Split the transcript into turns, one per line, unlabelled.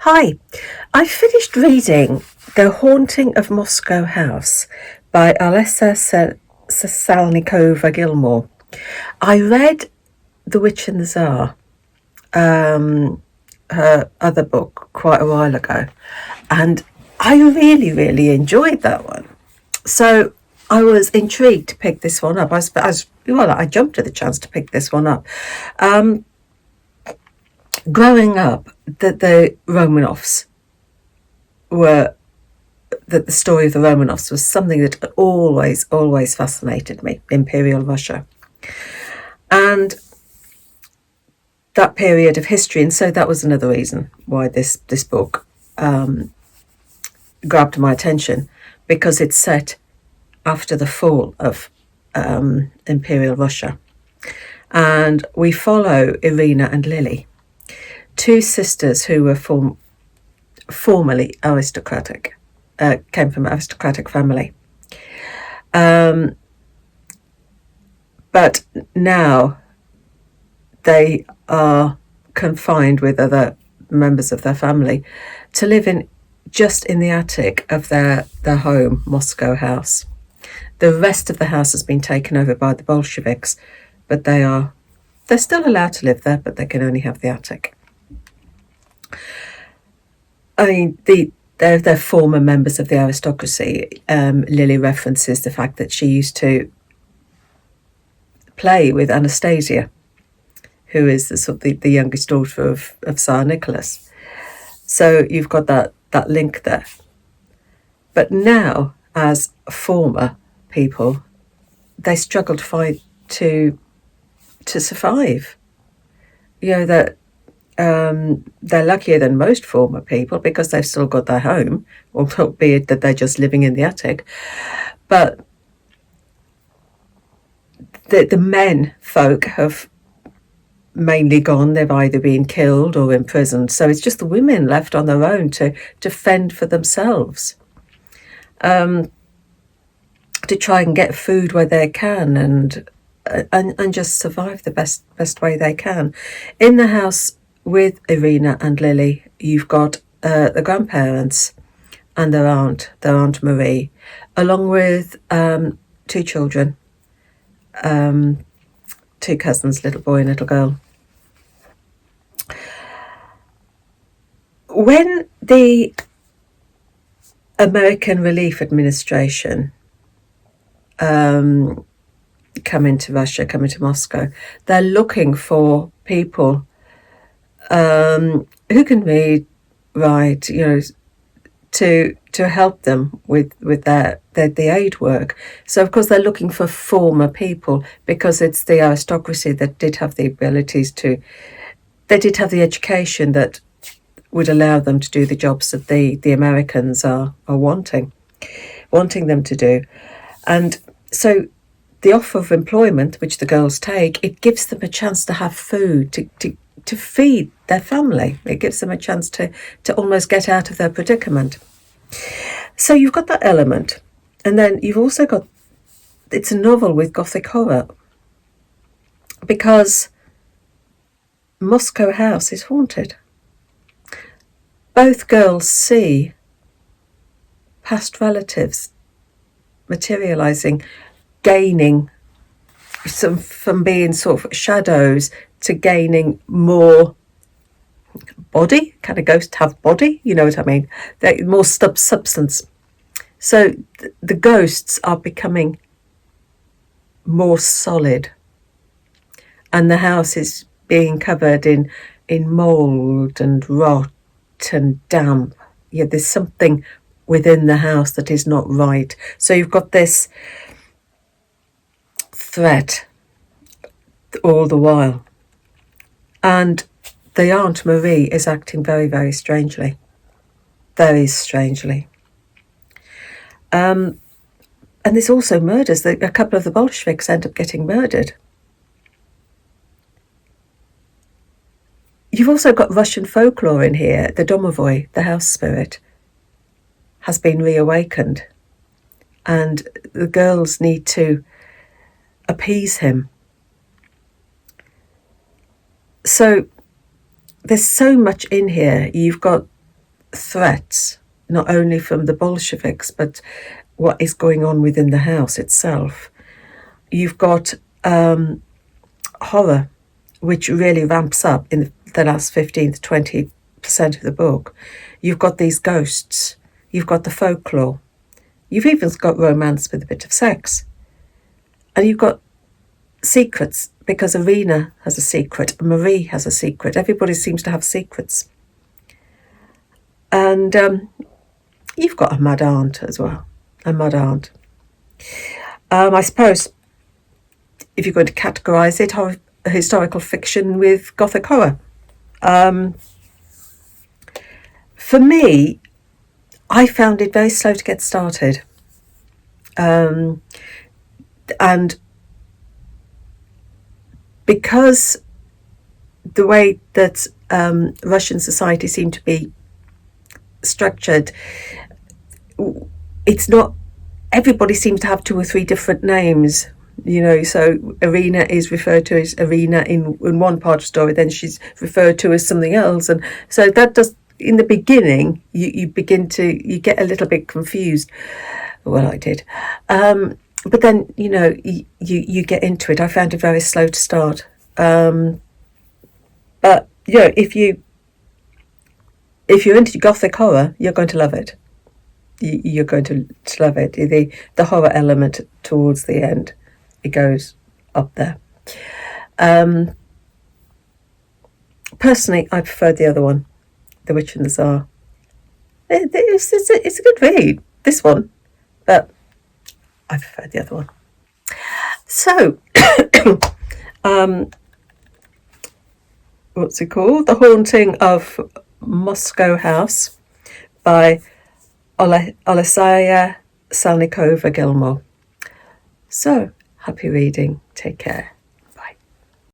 Hi, I finished reading The Haunting of Moscow House by Salnikova Gilmore. I read The Witch and the Tsar, her other book, quite a while ago, and I really enjoyed that one. So I was intrigued to pick this one up. I jumped at the chance to pick this one up. Growing up, the Romanovs were that the story of the Romanovs was something that always fascinated me. Imperial Russia, and that period of history, and so that was another reason why this book grabbed my attention, because it's set after the fall of Imperial Russia, and we follow Irina and Lily, two sisters who were formerly aristocratic, came from an aristocratic family. But now they are confined with other members of their family to live just in the attic of their home, Moscow house. The rest of the house has been taken over by the Bolsheviks, but they're still allowed to live there, but they can only have the attic. I mean, they're former members of the aristocracy. Lily references the fact that she used to play with Anastasia, who is the youngest daughter of Tsar Nicholas. So you've got that link there. But now, as former people, they struggle to survive. You know that. They're luckier than most former people because they've still got their home, albeit that they're just living in the attic. But the men folk have mainly gone. They've either been killed or imprisoned. So it's just the women left on their own to fend for themselves, to try and get food where they can and just survive the best way they can. In the house with Irina and Lily, you've got the grandparents and their Aunt Marie, along with two children, two cousins, little boy and little girl. When the American Relief Administration come into Russia, come into Moscow, they're looking for people who can read, write, to help them with the aid work. So of course they're looking for former people, because it's the aristocracy that did have the abilities they did have the education that would allow them to do the jobs that the Americans are wanting them to do. And so the offer of employment, which the girls take, it gives them a chance to have food, to feed their family. It gives them a chance to almost get out of their predicament. So you've got that element. And then you've also got, it's a novel with gothic horror, because Moscow house is haunted. Both girls see past relatives materializing, gaining from being sort of shadows to gaining more body. Can a ghost have body? You know what I mean? More substance. So the ghosts are becoming more solid, and the house is being covered in mold and rot and damp. Yeah, there's something within the house that is not right. So you've got this threat all the while. And the Aunt Marie is acting very strangely. Very strangely. And there's also murders. A couple of the Bolsheviks end up getting murdered. You've also got Russian folklore in here. The domovoi, the house spirit, has been reawakened. And the girls need to appease him. So there's so much in here. You've got threats, not only from the Bolsheviks, but what is going on within the house itself. You've got horror, which really ramps up in the last 15 to 20% of the book. You've got these ghosts. You've got the folklore. You've even got romance with a bit of sex. And you've got secrets, because Irina has a secret, Marie has a secret. Everybody seems to have secrets. And you've got a mad aunt as well, a mad aunt. I suppose if you're going to categorise it, historical fiction with gothic horror. For me, I found it very slow to get started. And because the way that Russian society seemed to be structured, it's not, everybody seems to have 2 or 3 different names, so Irina is referred to as Irina in one part of the story, then she's referred to as something else, and so that does, in the beginning, you get a little bit confused. Well, I did. But then, you get into it. I found it very slow to start. But, if you're into gothic horror, you're going to love it. You're going to love it. The horror element towards the end, it goes up there. Personally, I prefer the other one, The Witch and the Tsar. It's a good read, this one, but I prefer the other one. So, what's it called? The Haunting of Moscow House by Olesya Salnikova Gilmore. So, happy reading. Take care.